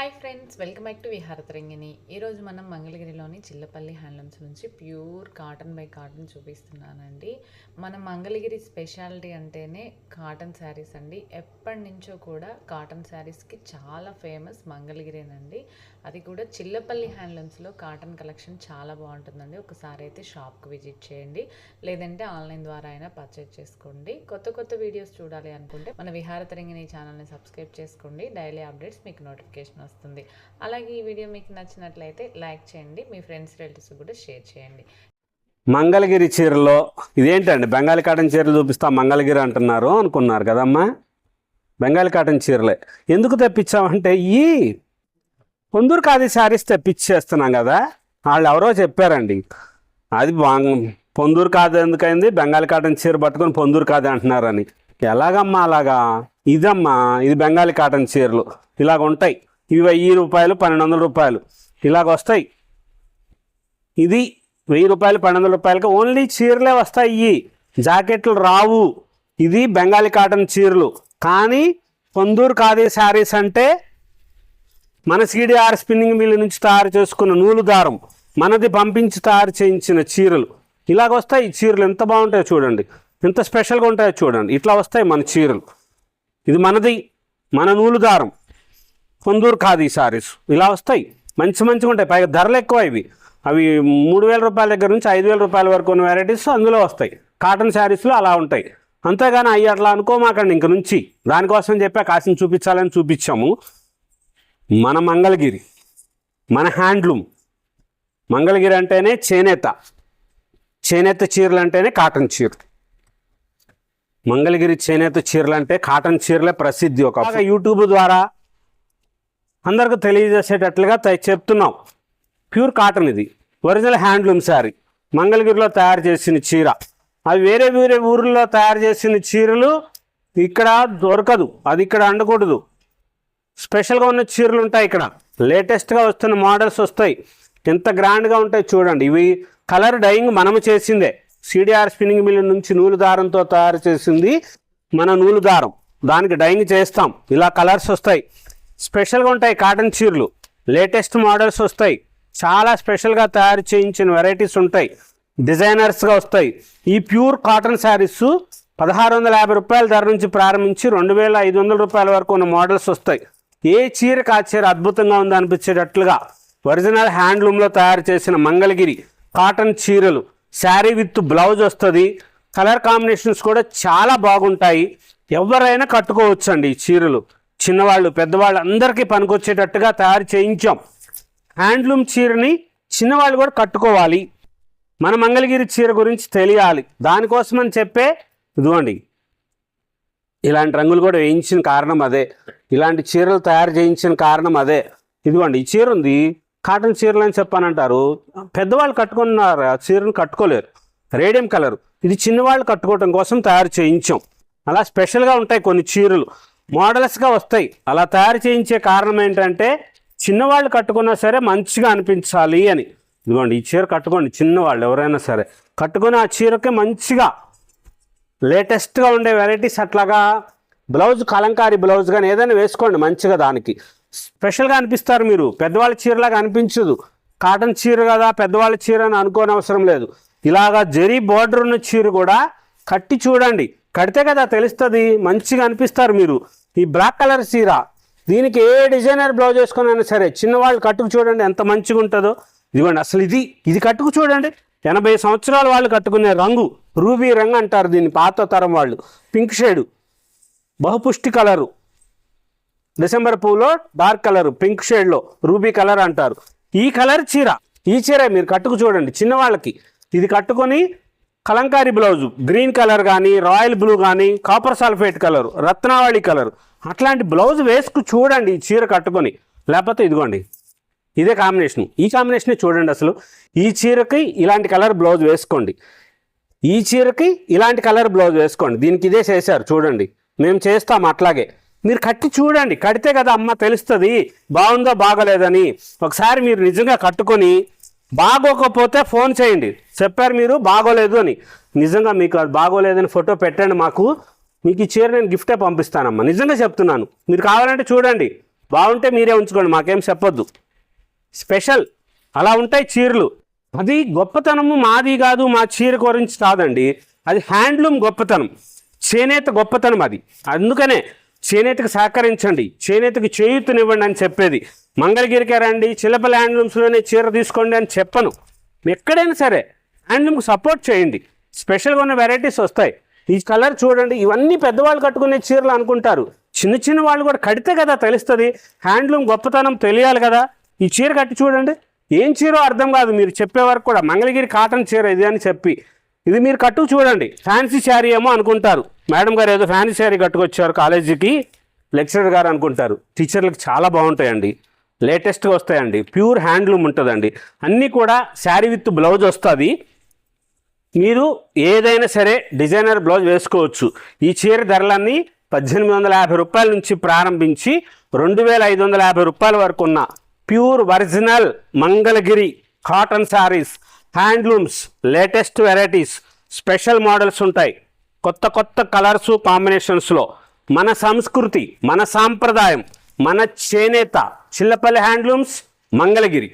Hi friends, welcome back to Viharatarangini. ఈరోజు మనం మంగళగిరిలోని చిల్లపల్లి హ్యాండ్లూమ్స్ నుంచి ప్యూర్ కాటన్ బై కాటన్ చూపిస్తున్నానండి. మన మంగళగిరి స్పెషాలిటీ అంటేనే కాటన్ శారీస్ అండి. ఎప్పటి నుంచో కూడా కాటన్ శారీస్కి చాలా ఫేమస్ మంగళగిరేనండి. అది కూడా చిల్లపల్లి హ్యాండ్లూమ్స్లో కాటన్ కలెక్షన్ చాలా బాగుంటుందండి. ఒకసారి అయితే షాప్కి విజిట్ చేయండి, లేదంటే ఆన్లైన్ ద్వారా అయినా పర్చేజ్ చేసుకోండి. కొత్త కొత్త వీడియోస్ చూడాలి అనుకుంటే మన విహారతరంగిణి ఛానల్ని సబ్స్క్రైబ్ చేసుకోండి. డైలీ అప్డేట్స్ మీకు నోటిఫికేషన్ వస్తుంది. అలాగే ఈ వీడియో మీకు నచ్చినట్లయితే లైక్ చేయండి, మీ ఫ్రెండ్స్ రిలేటివ్స్ కూడా షేర్ చేయండి. మంగళగిరి చీరలో ఇదేంటండి బెంగాలీ కాటన్ చీరలు చూపిస్తా మంగళగిరి అంటున్నారు అనుకున్నారు కదమ్మా. బెంగాలీ కాటన్ చీరలే ఎందుకు తెప్పించామంటే ఈ పొందూరు ఖాదీ శారీస్ తెప్పించేస్తున్నాం కదా. వాళ్ళు ఎవరో చెప్పారండి, అది పొందూరు ఖాదీ ఎందుకైంది, బెంగాలీ కాటన్ చీర పట్టుకొని పొందూరు ఖాదీ అంటున్నారని. ఎలాగమ్మా అలాగా? ఇదమ్మా, ఇది బెంగాలీ కాటన్ చీరలు ఇలాగ ఉంటాయి. ఇవి 1000 రూపాయలు 1200 రూపాయలు ఇలాగ వస్తాయి. ఇది 1000 రూపాయలు 1200 రూపాయలకి ఓన్లీ చీరలే వస్తాయి. ఇవి జాకెట్లు రావు. ఇది బెంగాలీ కాటన్ చీరలు. కానీ పొందూరు ఖాదీ శారీస్ అంటే మన సిడిఆర్ స్పిన్నింగ్ మిల్ నుంచి తయారు చేసుకున్న నూలు దారం, మనది పంపించి తయారు చేయించిన చీరలు ఇలాగ వస్తాయి. ఈ చీరలు ఎంత బాగుంటాయో చూడండి, ఎంత స్పెషల్గా ఉంటాయో చూడండి. ఇట్లా వస్తాయి మన చీరలు. ఇది మనది, మన నూలు దారం పొందూరు ఖాదీ శారీస్ ఇలా వస్తాయి. మంచిగా ఉంటాయి. పైగా ధరలు ఎక్కువ. అవి 3000 రూపాయల దగ్గర నుంచి 5000 రూపాయల వరకు ఉన్న వెరైటీస్ అందులో వస్తాయి. కాటన్ శారీస్లో అలా ఉంటాయి. అంతేగాని అవి అట్లా అనుకోమాకండి ఇంక నుంచి. దానికోసం చెప్పా కాసిన చూపించాలని చూపించాము. మన మంగళగిరి, మన హ్యాండ్లూమ్. మంగళగిరి అంటేనే చేనేత చీరలు అంటేనే కాటన్ చీరలు. మంగళగిరి చేనేత చీరలు అంటే కాటన్ చీరలే ప్రసిద్ధి. ఒక యూట్యూబ్ ద్వారా అందరికి తెలియజేసేటట్లుగా చెప్తున్నాం. ప్యూర్ కాటన్, ఇది ఒరిజినల్ హ్యాండ్లూమ్ శారీ, మంగళగిరిలో తయారు చేసిన చీర. అవి వేరే ఊర్లో తయారు చేసిన చీరలు ఇక్కడ దొరకదు, అది ఇక్కడ అండకూడదు. స్పెషల్గా ఉన్న చీరలు ఉంటాయి ఇక్కడ. లేటెస్ట్గా వస్తున్న మోడల్స్ వస్తాయి. ఎంత గ్రాండ్గా ఉంటాయి చూడండి. ఇవి కలర్ డైయింగ్ మనము చేసిందే. సిడిఆర్ స్పిన్నింగ్ మిల్ నుంచి నూలు దారంతో తయారు చేసింది మన నూలు దారం. దానికి డైయింగ్ చేస్తాం. ఇలా కలర్స్ వస్తాయి. స్పెషల్గా ఉంటాయి కాటన్ చీరలు. లేటెస్ట్ మోడల్స్ వస్తాయి. చాలా స్పెషల్గా తయారు చేయించిన వెరైటీస్ ఉంటాయి. డిజైనర్స్గా వస్తాయి. ఈ ప్యూర్ కాటన్ శారీస్ 1650 రూపాయల ధర నుంచి ప్రారంభించి 2500 రూపాయల వరకు ఉన్న మోడల్స్ వస్తాయి. ఏ చీరకు ఆ చీర అద్భుతంగా ఉంది అనిపించేటట్లుగా ఒరిజినల్ హ్యాండ్లూమ్లో తయారు చేసిన మంగళగిరి కాటన్ చీరలు. శారీ విత్ బ్లౌజ్ వస్తుంది. కలర్ కాంబినేషన్స్ కూడా చాలా బాగుంటాయి. ఎవరైనా కట్టుకోవచ్చు అండి ఈ చీరలు. చిన్నవాళ్ళు పెద్దవాళ్ళు అందరికీ పనికొచ్చేటట్టుగా తయారు చేయించాం. హ్యాండ్లూమ్ చీరని చిన్నవాళ్ళు కూడా కట్టుకోవాలి. మన మంగళగిరి చీర గురించి తెలియాలి. దానికోసమని చెప్పే ఇదిగోండి ఇలాంటి రంగులు కూడా వేయించిన కారణం అదే. ఇలాంటి చీరలు తయారు చేయించిన కారణం అదే. ఇదిగోండి ఈ చీర ఉంది, కాటన్ చీరలు అని చెప్పానంటారు. పెద్దవాళ్ళు కట్టుకున్నారు, ఆ చీరను కట్టుకోలేరు. రేడియం కలర్, ఇది చిన్నవాళ్ళు కట్టుకోవటం కోసం తయారు చేయించాం. అలా స్పెషల్గా ఉంటాయి కొన్ని చీరలు, మోడల్స్గా వస్తాయి. అలా తయారు చేయించే కారణం ఏంటంటే చిన్నవాళ్ళు కట్టుకున్నా సరే మంచిగా అనిపించాలి అని. ఇదిగోండి ఈ చీర కట్టుకోండి, చిన్నవాళ్ళు ఎవరైనా సరే కట్టుకుని ఆ చీరకి మంచిగా లేటెస్ట్గా ఉండే వెరైటీస్. అట్లాగా బ్లౌజ్ కలంకారీ బ్లౌజ్ కానీ ఏదైనా వేసుకోండి మంచిగా, దానికి స్పెషల్గా అనిపిస్తారు మీరు. పెద్దవాళ్ళ చీరలాగా అనిపించదు. కాటన్ చీర కదా పెద్దవాళ్ళ చీర అని అనుకోని అవసరం లేదు. ఇలాగా జరీ బోర్డర్ ఉన్న చీర కూడా కట్టి చూడండి, కడితే కదా తెలుస్తుంది, మంచిగా అనిపిస్తారు మీరు. ఈ బ్లాక్ కలర్ చీర, దీనికి ఏ డిజైనర్ బ్లౌజ్ వేసుకున్నా సరే చిన్నవాళ్ళు కట్టుకు చూడండి ఎంత మంచిగా ఉంటుందో. ఇదిగోండి అసలు ఇది కట్టుకు చూడండి. 80 సంవత్సరాల వాళ్ళు కట్టుకునే రంగు రూబీ రంగు అంటారు దీన్ని, పాత తరం వాళ్ళు. పింక్ షేడు, బహుపుష్టి కలరు, డిసెంబర్ పువ్వులో డార్క్ కలరు, పింక్ షేడ్లో రూబీ కలర్ అంటారు. ఈ కలర్ చీర, ఈ చీర మీరు కట్టుకు చూడండి చిన్నవాళ్ళకి. ఇది కట్టుకొని కలంకారీ బ్లౌజు గ్రీన్ కలర్ కానీ, రాయల్ బ్లూ కానీ, కాపర్ సల్ఫేట్ కలరు, రత్నావళి కలరు, అట్లాంటి బ్లౌజ్ వేసుకు చూడండి ఈ చీర కట్టుకొని. లేకపోతే ఇదిగోండి ఇదే కాంబినేషన్, ఈ కాంబినేషనే చూడండి. అసలు ఈ చీరకి ఇలాంటి కలర్ బ్లౌజ్ వేసుకోండి, ఈ చీరకి ఇలాంటి కలర్ బ్లౌజ్ వేసుకోండి. దీనికి ఇదే చేశారు చూడండి. మేము చేస్తాం అట్లాగే. మీరు కట్టి చూడండి, కడితే కదా అమ్మ తెలుస్తుంది బాగుందో బాగోలేదని. ఒకసారి మీరు నిజంగా కట్టుకొని బాగోకపోతే ఫోన్ చేయండి, చెప్పారు మీరు బాగోలేదు అని. నిజంగా మీకు అది బాగోలేదని ఫోటో పెట్టండి మాకు, మీకు ఈ చీర నేను గిఫ్టే పంపిస్తానమ్మా. నిజంగా చెప్తున్నాను. మీరు కావాలంటే చూడండి, బాగుంటే మీరే ఉంచుకోండి, మాకేం చెప్పొద్దు. స్పెషల్ అలా ఉంటాయి చీరలు. అది గొప్పతనము మాది కాదు, మా చీర గురించి కాదండి, అది హ్యాండ్లూమ్ గొప్పతనం, చేనేత గొప్పతనం అది. అందుకనే చేనేతకు సహకరించండి, చేనేతకు చేయూతనివ్వండి అని చెప్పేది. మంగళగిరికే రండి, చిల్లపల్లి హ్యాండ్లూమ్స్లోనే చీర తీసుకోండి అని చెప్పను. ఎక్కడైనా సరే హ్యాండ్లూమ్కి సపోర్ట్ చేయండి, స్పెషల్గా ఉన్న వెరైటీస్ వస్తాయి. ఈ కలర్ చూడండి, ఇవన్నీ పెద్దవాళ్ళు కట్టుకునే చీరలు అనుకుంటారు, చిన్న చిన్న వాళ్ళు కూడా కడితే కదా తెలుస్తుంది హ్యాండ్లూమ్ గొప్పతనం తెలియాలి కదా. ఈ చీర కట్టి చూడండి, ఏం చీరో అర్థం కాదు మీరు చెప్పే వరకు కూడా. మంగళగిరి కాటన్ చీర ఇది అని చెప్పి ఇది మీరు కట్టు చూడండి, ఫ్యాన్సీ శారీ ఏమో అనుకుంటారు, మేడం గారు ఏదో ఫ్యాన్సీ శారీ కట్టుకొచ్చారు కాలేజీకి లెక్చరర్ గారు అనుకుంటారు. టీచర్లకు చాలా బాగుంటాయండి, లేటెస్ట్గా వస్తాయండి, ప్యూర్ హ్యాండ్లూమ్ ఉంటుందండి. అన్నీ కూడా శారీ విత్ బ్లౌజ్ వస్తుంది. మీరు ఏదైనా సరే డిజైనర్ బ్లౌజ్ వేసుకోవచ్చు. ఈ చీర ధరలన్నీ 1850 రూపాయల నుంచి ప్రారంభించి 2550 రూపాయల వరకు ఉన్న pure original Mangalagiri cotton saris, handlooms, latest varieties, special models ఉంటాయి. కొత్త కొత్త కలర్సు కాంబినేషన్స్లో మన సంస్కృతి, మన సాంప్రదాయం, మన చేనేత, చిల్లపల్లి హ్యాండ్లూమ్స్, మంగళగిరి.